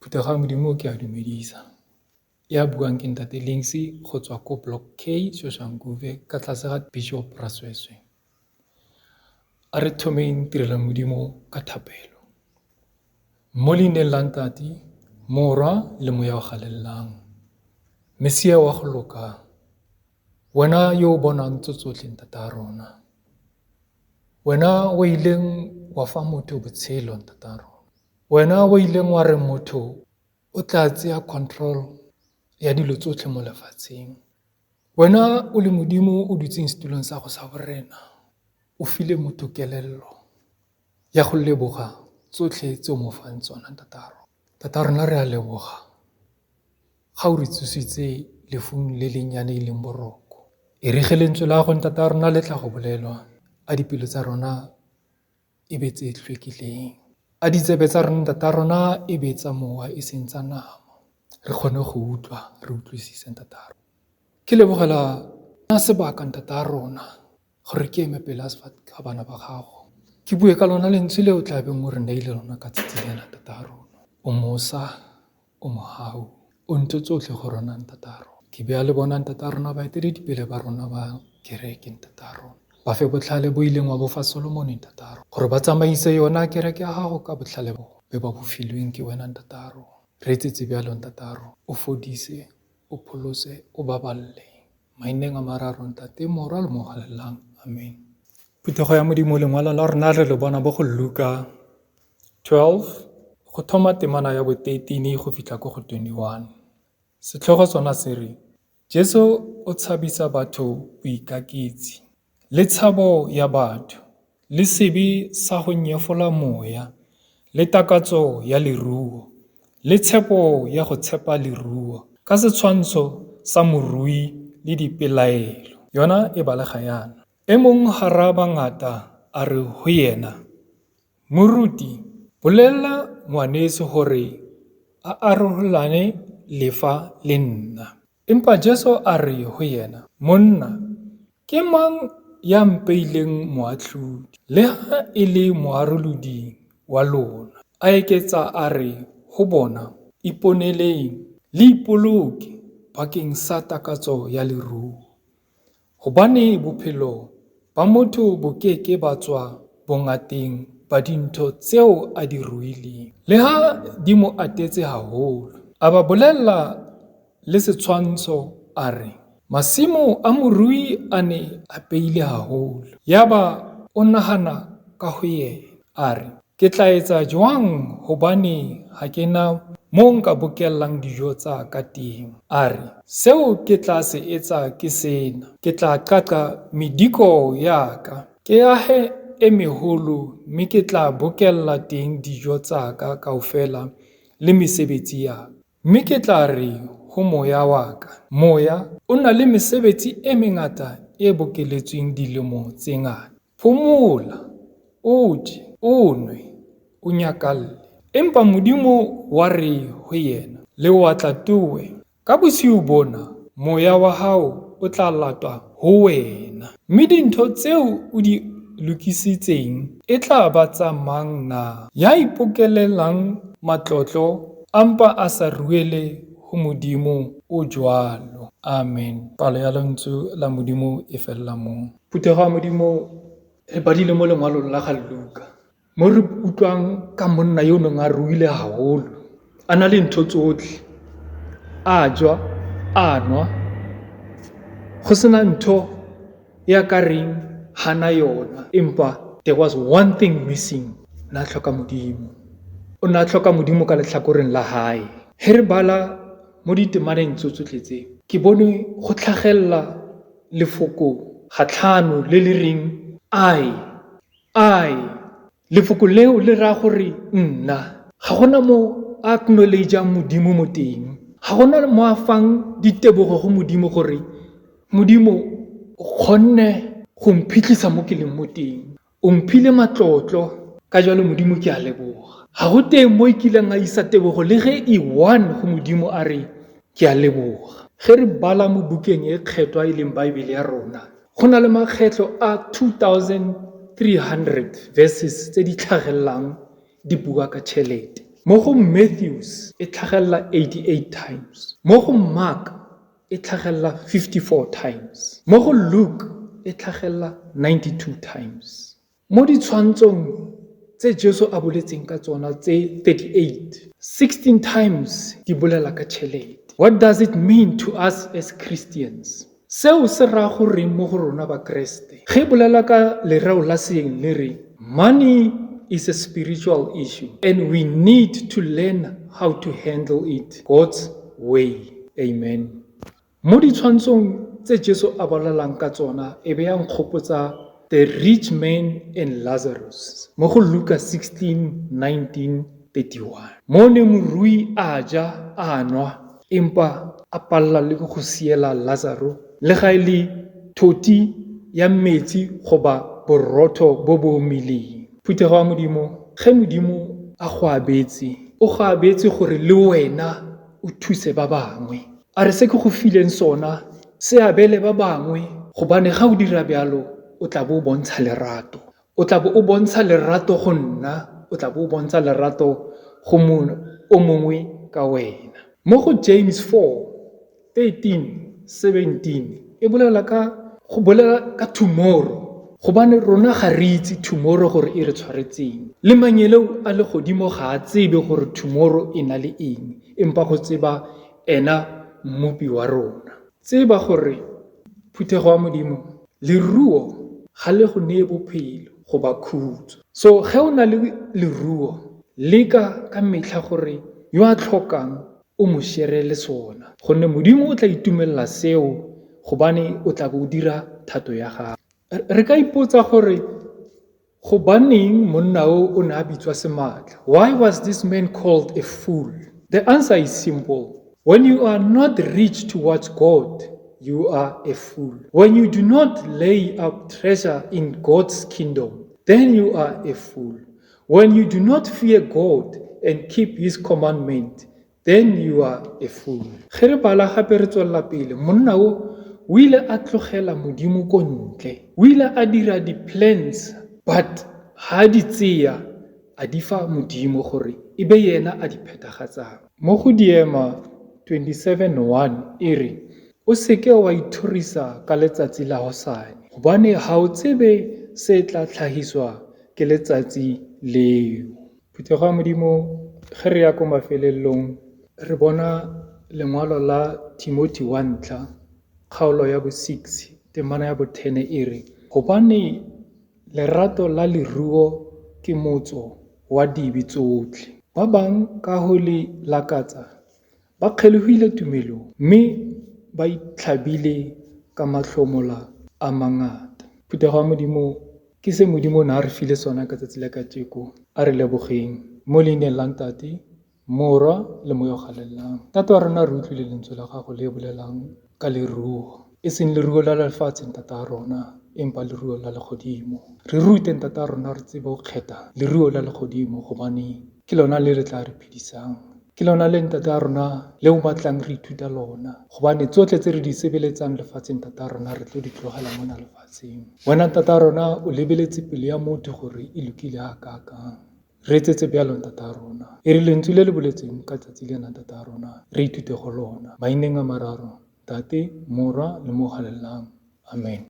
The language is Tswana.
Phuthega Modimo ke a dumedisa. Ya buang ke Ntate Linksy go tswa ko Block K Soshanguve ka tlase ga Bishop Rakwena. A re thomeng tirela Modimo ka thapelo. Mo leineng la Ntate, Morwa le Moya wa galelelang. Mesia wa go loka. Wena yo o bonang tsotlhe Ntate a rona. Wena o ileng wa fa motho botshelo Ntate a rona. Wena o ileng wa re motho o tla tsaya control ya dilo tsotlhe mo lefatsheng. Wena o le Modimo o dutseng setulong sa go sa borena. O file motho kelello ya go leboga tsotlhe tse o mo fang tsona Ntate a rona. Ntate a rona re a leboga ga o re tsositse lefung le lennyane e leng boroko. E re ge lentswe la go Ntate a rona le tla go bolelwa a dipelo tsa rona e be tse tlhwekileng. A ditsebe tsa rona Ntate a rona e be tsa mowa e seng tsa nama. Re kgone go utlwa, re utlwisise Ntate a rona. Ke lebogela sebaka Ntate a rona gore ke eme pele ga bana ba gago. Ke bue ka lona lentswe le o tla beng o re neile lona ka tsatsi lena Ntate a rona. O mosa, o mogau, o ntho tsotlhe go rona Ntate a rona. Ke bea le bona Ntate a rona baeteledipele ba rona ba kereke Ntate a rona. Ba fe botlhale bo ileng wa bofa Solomone Ntate a rona, gore ba tsamaise yona kereke ya gago ka botlhale bo be ba bo filweng ke wena Ntate a rona. Re etsetse bjalo Ntate a rona, o fodise, o pholose, o baballe. Maineng a mararo Ntate, Morwa le Moya wa galelelang. Amen. Phuthego ya Modimo lengwalo la rona re le bona bo go Luka 12 go thoma temana ya bo 13 go fitlha ko go 21. Setlhogo sona se re, Jesu o tshabisa batho boikaketsi, le tshabo ya batho, le sebe sa go nyefola moya, le takatso ya leruo, le tshepo ya go tshepa leruo, ka setshwantsho sa morui le dipelaelo. Yona e balega yana. E mong hara bangata a re ho yena, Moruti, bolela ngwaneso hore a arolane lefa le nna. Empa Jesu a re ho yena, Monna, ke mang ya mpeileng moahlodi, le ha e le moarolodi wa lona? A eketsa a re ho bona, iponeleng, le ipoloke bakeng sa takatso ya leruo. Hobane bophelo ba motho bo keke ba tswa bongateng ba dintho tseo a di ruileng. Le ha di mo atetse haholo, a ba bolella le setshwantsho a re, masimo a morui a ne a peile haholo. Yaba o nahana ka ho yena, a re, ke tla etsa jwang hobane ha ke na mo nka bokellang dijo tsa ka teng? A re, seo ke tla se etsa ke sena, ke tla qaqa mediko ya ka, ke ahe e meholo, mme ke tla bokella teng dijo tsa ka kaofela le mesebetsi ya ka. Mme ke tla re ho moya wa ka, moya o na le mesebetsi e mengata e bokeletsweng dilemo tse ngata. Phomola, o je, o nwe, o nyakalle. Empa Modimo wa re ho yena, lewatlatowe, ka bosiu bona, moya wa hao o tla latwa ho wena. Mme dintho tseo o di lokisitseng e tla ba tsa mang na? Ya ipokelelang matlotlo ampa a sa ruele ho Modimo o jwalo. Amen. Palo ya lentswe la Modimo e fella moo. Phuthego ya Modimo e badile mo lengwalong la ga Luka, mo re utlwang ka monna yo neng a ruile haholo, a na le ntho tsotlhe, a jwa, a nwa, go sena ntho ya ka reng hana yona. Empa there was one thing missing. Na tlhoka Modimo. O na tlhoka Modimo ka lehlakoreng la hae. He re bala mo ditemaneng tsotlhe tse, ke bone go tlhagella lefoko gatlhano le le reng I. Lefoko leo le ra gore nna. Ga gona mo acknowledge-ang Modimo mo teng. Ga gona mo a fang ditebogo go Modimo gore Modimo o kgonne go mphitlhisa mo ke leng mo teng. O mphile matlotlo, ka jalo Modimo ke a leboga. Ga go teng mo e kileng a isa tebogo le ge e one go Modimo a re ke a leboga. Ge re bala mo bukeng e kgethwa e leng Baebele ya rona, go na le makgetlo a 2300 verses tse di tlhagellang di bua ka tšhelete. mo go Matthews e tlhagella 88 times, mo go Mark e tlhagella 54 times, mo go Luke e tlhagella 92 times. Mo ditshwantshong tse Jesu a boletseng ka tsona tse 38, 16 times di bolela ka tšhelete. What does it mean to us as Christians? Seo se ra go reng mo go rona ba Kreste? Ge bolela ka lereo la seeng le re, money is a spiritual issue and we need to learn how to handle it God's way. Amen. Mo ditshwantshong tse Jesu a bolelang ka tsona e be yang kgopotsa the rich man and Lazarus. Mo go Luka 16:19-31. Mo ne morui a ja a nwa empa a palla le go siela Lazaro le ga ile thoti ya metsi goba borotho bo bo omileng. Phuthego ya Modimo, ge Modimo a go abetse, o go abetse gore le wena o thuse ba bangwe. A re se ke go fileng sona se abele ba bangwe gobane ga o dira bjalo o tla bo o bontsha lerato. O tla bo o bontsha lerato go nna, o tla bo o bontsha lerato go o mongwe ka wena. Mo go James 4:13-17 e bolela ka tomorrow. Gobane rona ga re itse tomorrow gore e re tshwaretseng. Le manyeleo a le godimo ga a tsebe gore tomorrow e na le eng, empa go tseba ena mmupi wa rona. Tseba gore phuthego ya Modimo, leruo ga le go nee bophelo goba khutso. So ge o na le leruo, leka ka metlha gore yo a tlhokang o mo sherele sona, gonne Modimo o tla itumelela seo gobane o tla bo o dira thato ya gago. Re ka ipotsa gore go baneng monna o ne a bitswa sematla? Why was this man called a fool? The answer is simple. When you are not rich towards God, you are a fool. When you do not lay up treasure in God's kingdom, then you are a fool. When you do not fear God and keep his commandment, then you are a fool. Ge re bala gape re tswella pele, monna o ile a tlogela Modimo ko ntle. O ile a dira di-plans, but ha di tseya a di fa Modimo gore e be yena a di phethagatsang. Mo go Diema 27:1 e re, o seke wa ithorisa ka letsatsi la hosane, gobane ha o tsebe se tla tlhahiswa ke letsatsi leo. Phuthego ya Modimo, ge re ya ko mafelelong re bona lengwalo la Timothy 1 kgaolo ya bo 6 temana ya bo 10 e re, gobane lerato la leruo ke motso wa dibi tsotlhe. Ba bang ka ho le lakatsa ba kgelohile tumelong, mme ba itlhabile ka mahlomola a mangata. Phuthego ya Modimo ke se Modimo na re file sona ka tsatsi la kajeko. A re lebogeng mo leineng la Ntate, Morwa le Moya o galelelang. Tate wa rona re utlwile lentswe la gago le bolelang ka leruo, e seng leruo la lefatsheng Tate wa rona, empa leruo la legodimo. Re ruteng Tate wa rona re tsebe go kgetha leruo la legodimo gobane ke lona le re tla re phedisang. Ke lona le Ntate wa rona le o batlang re ithuta lona, gobane tsotlhe tse re di sebeletsang lefatsheng Tate wa rona re tlo di tlogela mona lefatsheng. Wena Tate wa rona o lebeletse pelo ya motho gore e lokile ha kakang. Re etsetse bjalo Tate wa rona, e re lentswe le le boletseng ka tsatsi lena Tate wa rona re ithute go lona. Maineng a mararo, Tate, Morwa le Mo galelelang. Amen.